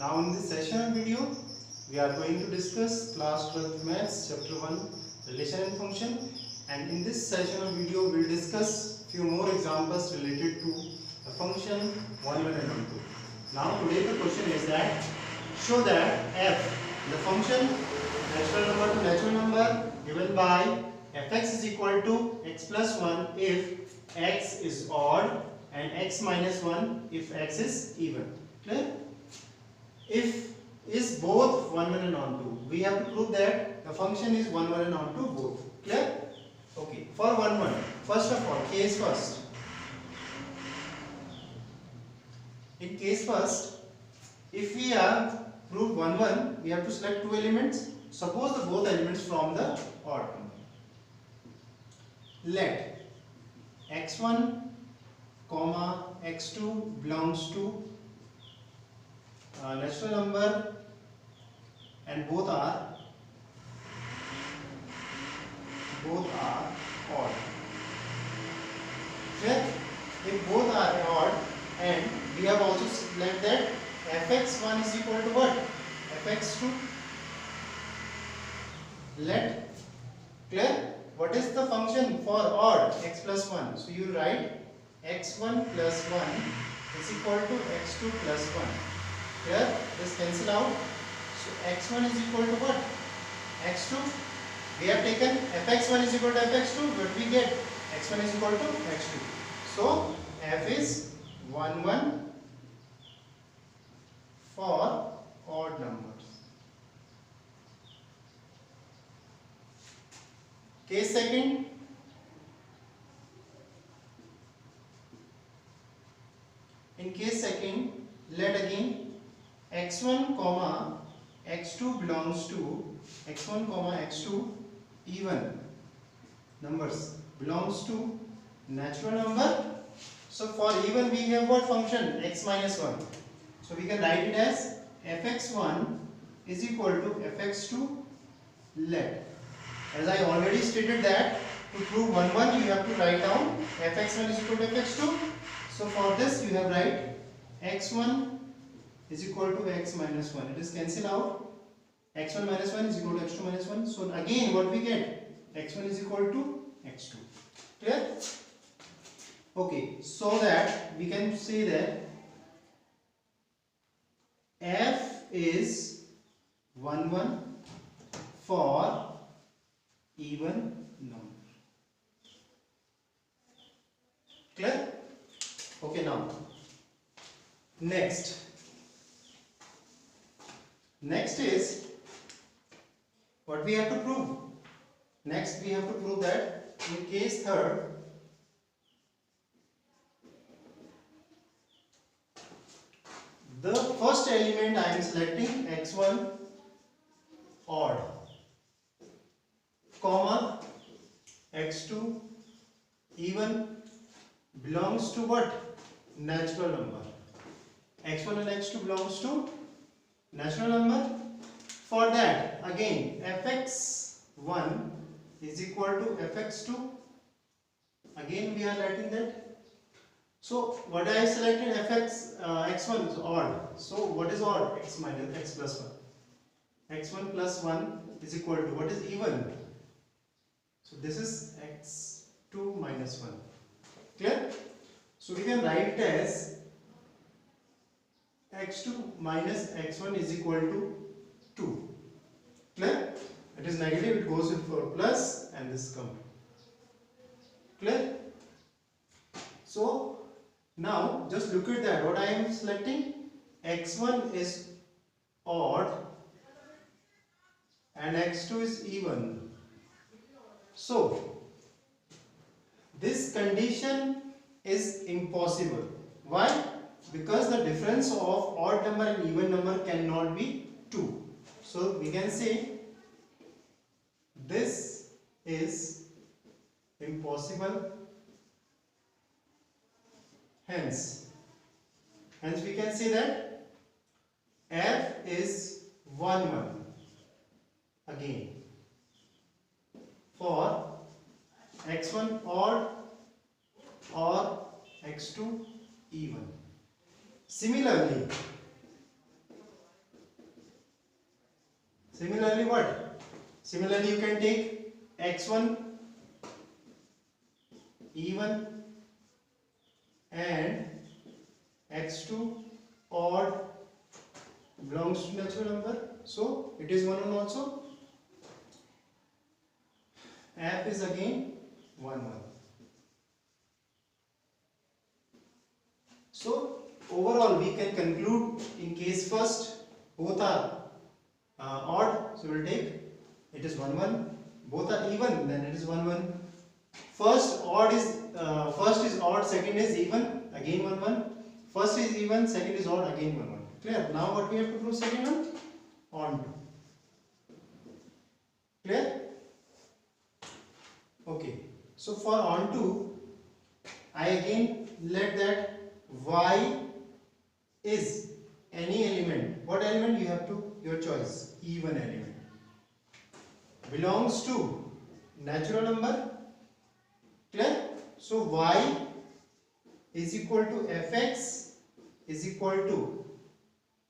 Now in this session video, we are going to discuss class 12th maths chapter 1 relation and function, and in this session of video we will discuss few more examples related to the function 1, 1 and 1, 2. Now today the question is that show that f, the function natural number to natural number given by fx is equal to x plus 1 if x is odd and x minus 1 if x is even. Clear? If is both 1 1 and on 2, we have to prove that the function is 1 1 and on 2 both. Clear? Okay. For 1 1, first of all, case first. In case first, if we have proved 1 1, we have to select two elements. Suppose the both elements from the odd number. Let x1 comma x2 belongs to natural number and both are odd. Clear? If both are odd, and we have also let that fx1 is equal to what? fx2. Let, clear? What is the function for odd? X plus 1. So you write x1 plus 1 is equal to x2 plus 1. Clear? This cancel out. So x1 is equal to what? x2. We have taken fx1 is equal to fx2, but we get x1 is equal to x2. So f is 1 1 for odd numbers. Case second. In case second, let again x1 comma x2 belongs to x1 comma x2 even numbers belongs to natural number. So for even we have what function? X minus 1. So we can write it as fx1 is equal to fx2 let. As I already stated that to prove 1 1 you have to write down fx1 is equal to fx2. So for this you have write x1 is equal to x minus 1. It is cancel out. x1 minus 1 is equal to x2 minus 1. So again what we get? x1 is equal to x2. Clear? Okay, so that we can say that f is 1 1 for even number. Clear? Okay, now next is what we have to prove. Next we have to prove that in case third, the first element I am selecting x1 odd comma x2 even belongs to what? Natural number. x1 and x2 belongs to natural number. For that again fx1 is equal to fx2. Again we are writing that. So what I selected x1 is odd. So what is odd? X minus x plus 1. x1 plus 1 is equal to what is even? So this is x2 minus 1. Clear? So we can write it as x2 minus x1 is equal to 2. Clear? It is negative, it goes in for plus and this comes. Clear? So now just look at that. What I am selecting? x1 is odd and x2 is even. So this condition is impossible. Why? Because the difference of odd number and even number cannot be 2. So we can say this is impossible. Hence we can say that f is 1 1 again for x1 odd or x2 even. Similarly, Similarly, what? Similarly, you can take x1 even and x2 odd belongs to natural number, so it is 1 1 also. F is again 1 1. So overall we can conclude in case first both are odd, so we will take it is 1 1. Both are even, then it is 1 1. First is odd, second is even, again 1 1. First is even, second is odd, again 1 1. Clear? Now what we have to prove second one? On 2. Clear? Okay. So for on 2, I again let that y is any element. What element you have to? Your choice. Even element. Belongs to natural number. Clear? So y is equal to fx is equal to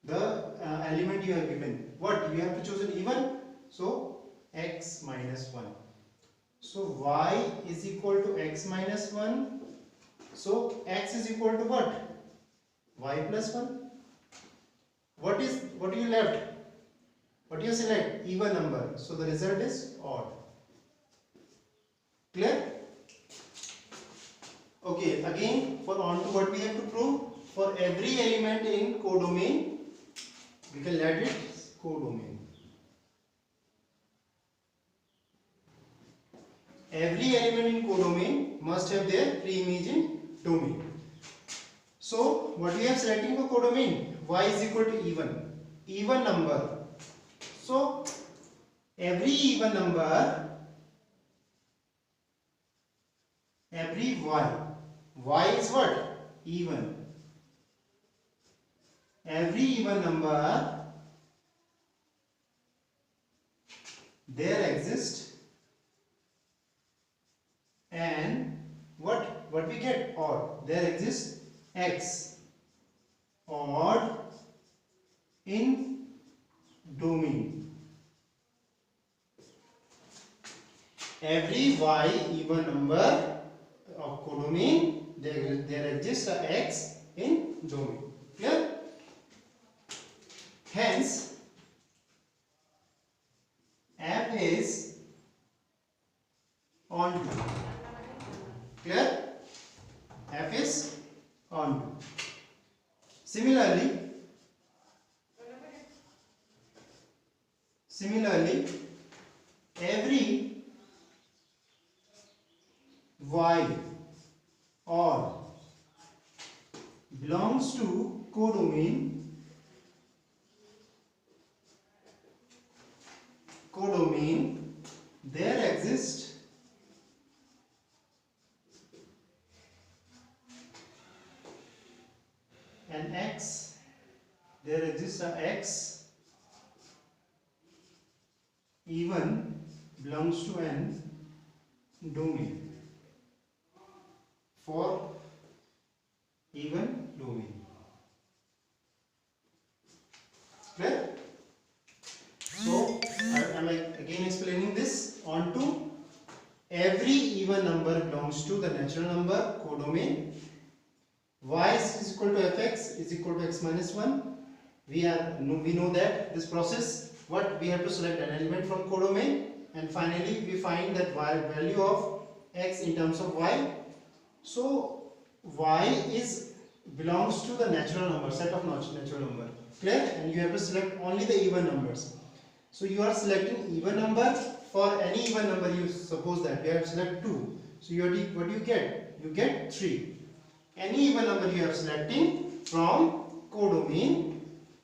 the element you have given. What? You have to choose an even. So x minus 1. So y is equal to x minus 1. So x is equal to what? Y plus 1. What you left? What you select? Even number. So the result is odd. Clear? Okay, again for on to what we have to prove? For every element in codomain, we can let it codomain. Every element in codomain must have their pre-image in domain. So what we are selecting for codomain? Y is equal to even number. So every even number, every y is what? Even. Every even number, there exists and what we get? Odd. There exists x odd in domain. Every y even number of codomain, there exists a x in domain. Clear? Hence, f is onto. Clear? F is onto. Similarly, every y or belongs to codomain, there exists an x, there exists a x even belongs to an domain for even domain. Clear? So I am again explaining this. Onto every even number belongs to the natural number codomain. Y is equal to fx is equal to x minus 1. We know that this process, what we have to select an element from codomain, and finally we find that value of x in terms of y. So y is belongs to the natural number, set of natural number. Clear? And you have to select only the even numbers. So you are selecting even number. For any even number, you suppose that you have to select 2. So what do you get? You get 3. Any even number you are selecting from codomain,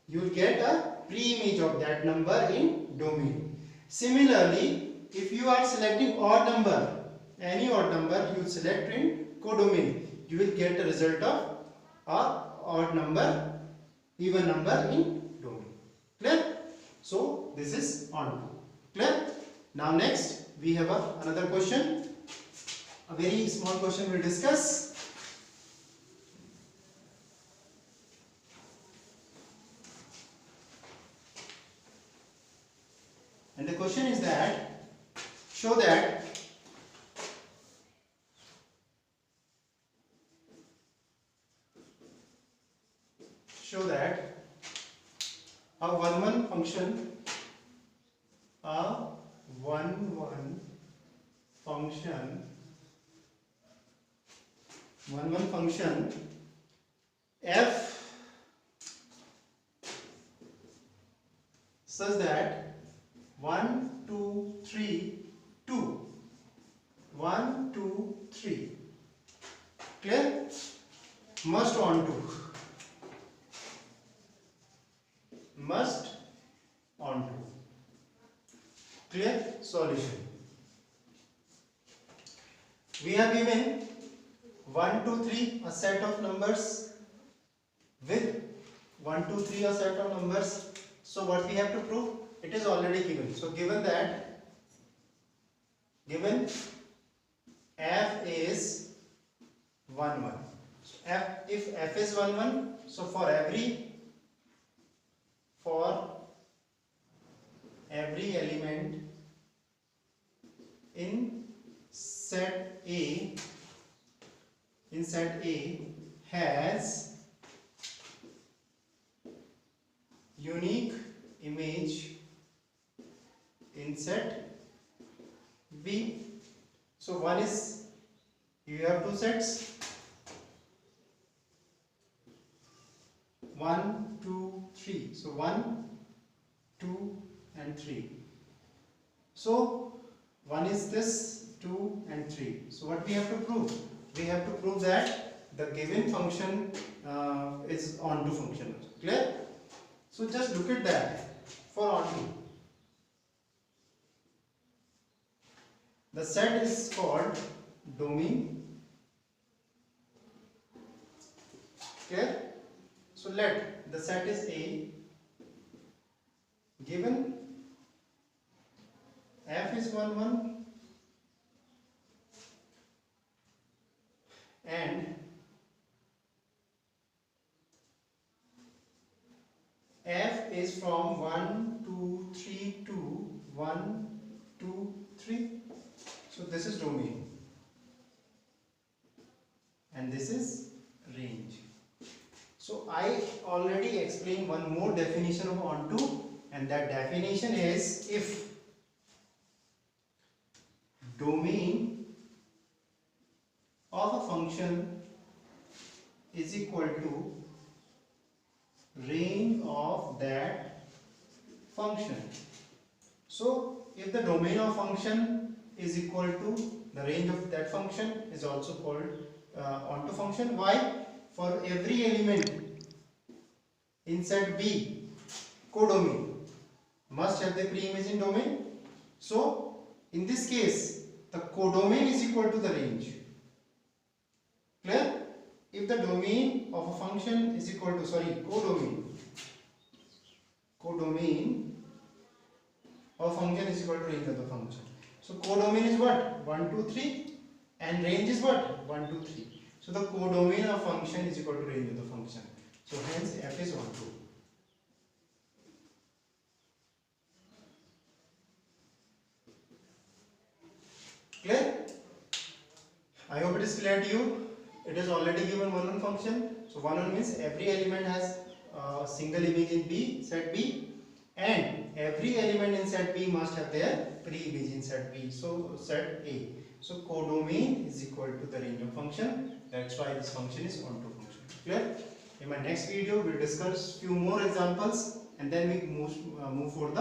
you will get a pre-image of that number in domain. Similarly, if you are selecting odd number, any odd number you select in codomain, you will get a result of a odd number, even number in domain. Clear? So this is on. Clear? Now next we have another question. A very small question we'll discuss. And the question is that show that a 1 1 function, a 1 1 function, 1 1 function f such that 1 2 3 2, 1 2 3, clear, must onto, must onto, clear. Solution, we have given 1 2 3 a set of numbers with 1 2 3 a set of numbers. So what we have to prove? It is already given. So given that, given f is 1 1. So if f is 1 1, so for every element in set A has unique image in set B. So one is, you have two sets, 1 2 3. So 1 2 and 3. So one is this, 2 and 3. So what we have to prove? We have to prove that the given function is onto function. Clear? So just look at that. For onto, the set is called domain. Clear? So let the set is A, given f is 1 1 and f is from 1 2 3 to 1 2 3. So this is domain and this is range. So I already explained one more definition of onto, and that definition is if domain of a function is equal to range of that function. So if the domain of function is equal to the range of that function is also called onto function. Why? For every element in set B, codomain must have the pre-image in domain. So in this case, the codomain is equal to the range. Clear? If the domain of a function is equal to, codomain of a function is equal to range of the function. So codomain is what? 1 2 3 and range is what? 1 2 3. So the codomain of function is equal to range of the function. So hence f is 1 2. Clear? I hope it is clear to you. It is already given 1 1 function. So 1 1 means every element has a single image in B, set B, and every element in set B must have their pre-image in set B. So set A. So codomain is equal to the range of function. That's why this function is onto function. Clear? In my next video, we'll discuss few more examples and then we move for the